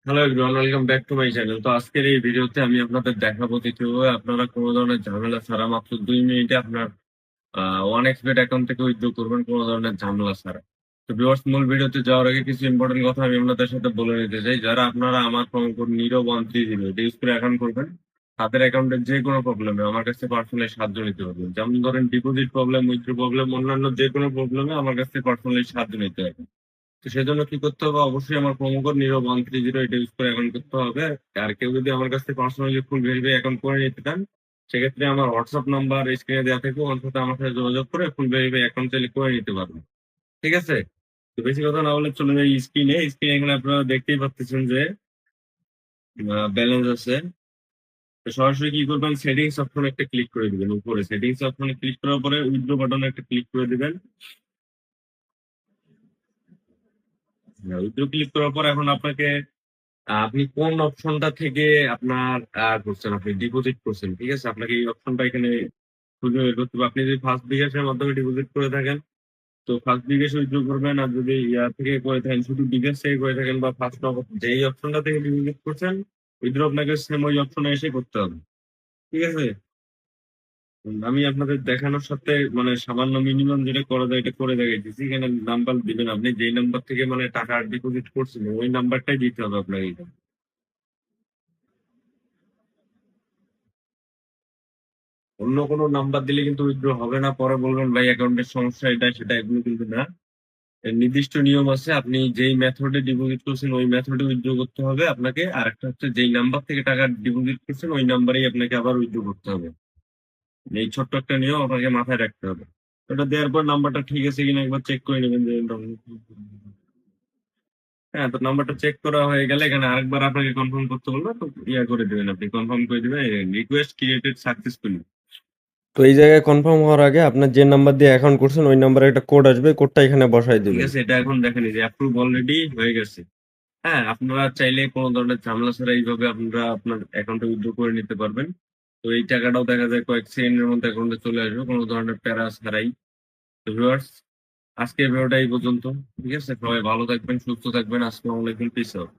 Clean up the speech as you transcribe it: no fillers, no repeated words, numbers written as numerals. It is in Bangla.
Hello everyone, welcome back to my channel. তো আজকের এই ভিডিওতে আমি আপনাদের দেখাবো যে কিভাবে আপনারা কোনো ধরনের ঝামেলা ছাড়া মাত্র 2 মিনিটে আপনার ওয়ান এক্সবেট অ্যাকাউন্ট থেকে উইথড্র করবেন কোনো ধরনের ঝামেলা ছাড়া। তো ভিউয়ার্স, মূল ভিডিওতে যাওয়ার আগে কিছু ইম্পর্টেন্ট কথা আমি আপনাদের সাথে বলে নিতে চাই। যারা আপনারা আমার প্রোমো কোড NIRO130 এটা ইউজ করে অ্যাকাউন্ট করবেন, তাদের অ্যাকাউন্টের যে কোনো প্রবলেমে আমার কাছে পার্সোনালি সাহায্য নিতে পারবেন। যেমন ধরেন ডিপোজিট প্রবলেম, উইথড্র প্রবলেম, অন্যান্য যে কোনো প্রবলেমে আমার কাছ থেকে পার্সোনালি সাহায্য নিতে হবে। তো সেজন্য কি করতে হবে? অবশ্যই আমার প্রোমো কোড NIRO130 এটা ইউজ করে অ্যাকাউন্ট করতে হবে। আর কেউ যদি আমার কাছ থেকে পার্সোনালি ফুল ভেরিফাই অ্যাকাউন্ট করে নিতে চান, সেক্ষেত্রে আমার হোয়াটসঅ্যাপ নাম্বার স্ক্রিনে দেওয়া থাকবে, ওর সাথে আমার সাথে যোগাযোগ করে ফুল ভেরিফাই অ্যাকাউন্ট চাইলে করে নিতে পারবেন। ঠিক আছে? তো বেশি কথা না বলে চলে যাই স্ক্রিনে। স্ক্রিনে এখানে আপনারা দেখতেই পাচ্ছেন যে ব্যালেন্স আছে। তো সরাসরি কি করবেন, সেটিংস অপশনে একটা ক্লিক করে দিবেন। উপরে সেটিংস অপশনে ক্লিক করার পরে উইথড্র বাটনে একটা ক্লিক করে দিবেন। উইথড্র ক্লিক করার পর এখন আপনাকে আপনি কোন অপশনটা থেকে আপনার করছেন, আপনি ডিপোজিট করছেন, ঠিক আছে? আপনাকে এই অপশনটা এখানে খুঁজে বের করতে হবে। আপনি যদি ফার্স্ট বিকাশের মাধ্যমে ডিপোজিট করে থাকেন, তো ফার্স্ট বিকাশ উইথড্র করবেন। আর যদি ইয়া থেকে করে থাকেন, শুধু বিকাশ থেকে করে থাকেন বা ফার্স্ট নগদ, যেই অপশনটা থেকে ডিপোজিট করছেন উইথড্র, আপনাকে সেম ওই অপশনে এসে করতে হবে। ঠিক আছে? আমি আপনাদের দেখানোর সাথে মানে সামান্য মিনিমাম যেটা করা যায় এটা করে দেখাইতেছি। এখানে নাম্বার দিবেন, আপনি যেই নাম্বার থেকে মানে টাকা ডিপোজিট করছেন ওই নাম্বারটাই দিতে হবে আপনাকে। অন্য কোনো নাম্বার দিলে কিন্তু উইথড্র হবে না, পরে বলবেন ভাই অ্যাকাউন্টের সমস্যা এটা সেটা, এগুলো কিন্তু না। এর নির্দিষ্ট নিয়ম আছে, আপনি যেই মেথডে ডিপোজিট করছেন ওই মেথডে উইথড্র করতে হবে আপনাকে। আর একটা হচ্ছে যেই নাম্বার থেকে টাকা ডিপোজিট করছেন ওই নাম্বারেই আপনাকে আবার উইথড্র করতে হবে। এই ছোট্ট একটা নিয়ম আপনাকে মাথায় রাখতে হবে। ওটা দেওয়ার পর নাম্বারটা ঠিক আছে কিনা একবার চেক করে নেবেন যে হ্যাঁ। তো নাম্বারটা চেক করা হয়ে গেলে এখানে আরেকবার আপনাকে কনফার্ম করতে বলবে, তো ইয়া করে দিবেন, আপনি কনফার্ম করে দিবেন রিকোয়েস্ট ক্রিয়েটেড সাকসেসফুলি। তো এই জায়গায় কনফার্ম হওয়ার আগে আপনার যে নাম্বার দিয়ে অ্যাকাউন্ট করছেন ওই নাম্বারে একটা কোড আসবে, কোডটা এখানে বসায় ঠিক দিবেন। আছে, এটা এখন দেখেন এই যে অ্যাপ্রুভ অলরেডি হয়ে গেছে। হ্যাঁ, আপনারা চাইলে কোনো ধরনের ঝামেলা ছাড়া এইভাবে আপনারা আপনার অ্যাকাউন্টে উইথড্র করে নিতে পারবেন। তো এই টাকাটাও দেখা যায় কয়েক সেকেন্ডের মধ্যে অ্যাকাউন্টে চলে আসবে কোনো ধরনের প্যারা ছাড়াই। তো ভিউয়ার্স, আজকের ভিডিওটা এই পর্যন্ত। ঠিক আছে, সবাই ভালো থাকবেন, সুস্থ থাকবেন। আসসালামু আলাইকুম, পিস আউট।